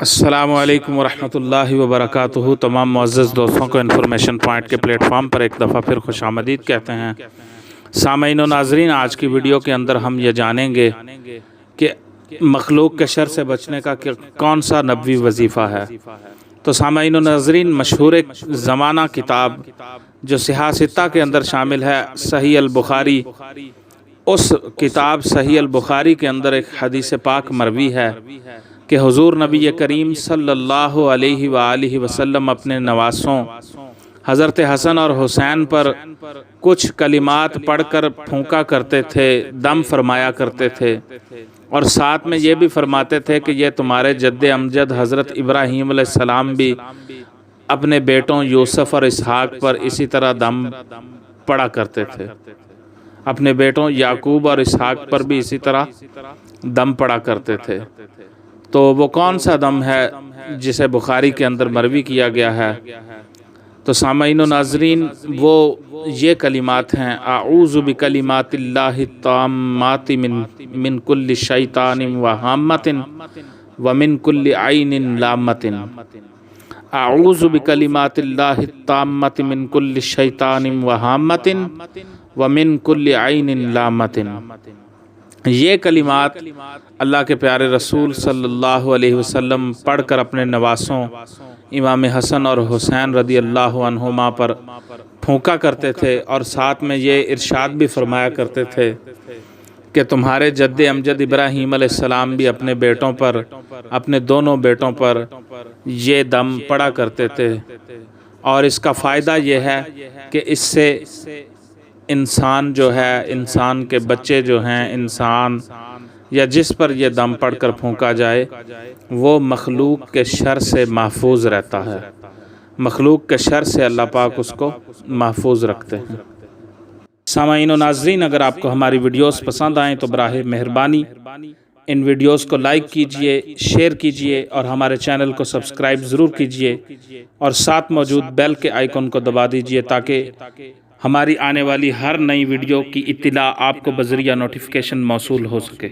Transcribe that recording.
السلام علیکم ورحمۃ اللہ وبرکاتہ۔ تمام معزز دوستوں کو انفارمیشن پوائنٹ کے پلیٹ فارم پر ایک دفعہ پھر خوش آمدید کہتے ہیں۔ سامعین و ناظرین، آج کی ویڈیو کے اندر ہم یہ جانیں گے کہ مخلوق کے شر سے بچنے کا کون سا نبوی وظیفہ ہے۔ تو سامعین و ناظرین، مشہور زمانہ کتاب جو صحاح ستہ کے اندر شامل ہے، صحیح البخاری، اس کتاب صحیح البخاری کے اندر ایک حدیث پاک مروی ہے کہ حضور نبی کریم صلی اللہ علیہ وآلہ وسلم اپنے نواسوں حضرت حسن اور حسین پر کچھ کلمات پڑھ کر پھونکا کرتے تھے، دم فرمایا کرتے تھے، اور ساتھ میں یہ بھی فرماتے تھے کہ یہ تمہارے جد امجد حضرت ابراہیم علیہ السلام بھی اپنے بیٹوں یوسف اور اسحاق پر اسی طرح دم پڑا کرتے تھے، اپنے بیٹوں یعقوب اور اسحاق پر بھی اسی طرح دم پڑا کرتے تھے۔ تو وہ کون سا دم ہے جسے بخاری کے اندر مروی کیا گیا ہے؟ تو سامعین و ناظرین، وہ یہ کلمات ہیں: اعوذ بکلمات اللہ التامات من کل شیطان وہامۃ ومن کل عین لامۃ۔ اعوذ بکلمات اللہ التامات من کل شیطان وہامۃ ومن کل عین لامۃ۔ یہ کلمات اللہ کے پیارے رسول صلی اللہ علیہ وسلم پڑھ کر اپنے نواسوں امام حسن اور حسین رضی اللہ عنہما پر پھونکا کرتے تھے، اور ساتھ میں یہ ارشاد بھی فرمایا کرتے تھے کہ تمہارے جد امجد ابراہیم علیہ السلام بھی اپنے بیٹوں پر، اپنے دونوں بیٹوں پر یہ دم پڑا کرتے تھے۔ اور اس کا فائدہ یہ ہے کہ اس سے انسان جو ہے، انسان کے بچے جو ہیں، انسان یا جس پر یہ دم پڑھ کر پھونکا جائے، وہ مخلوق کے شر سے محفوظ رہتا ہے، مخلوق کے شر سے اللہ پاک اس کو محفوظ رکھتے ہیں۔ سامعین و ناظرین، اگر آپ کو ہماری ویڈیوز پسند آئیں تو براہ مہربانی ان ویڈیوز کو لائک کیجئے، شیئر کیجئے، اور ہمارے چینل کو سبسکرائب ضرور کیجئے، اور ساتھ موجود بیل کے آئیکن کو دبا دیجئے تاکہ ہماری آنے والی ہر نئی ویڈیو کی اطلاع آپ کو بذریعہ نوٹیفیکیشن موصول ہو سکے۔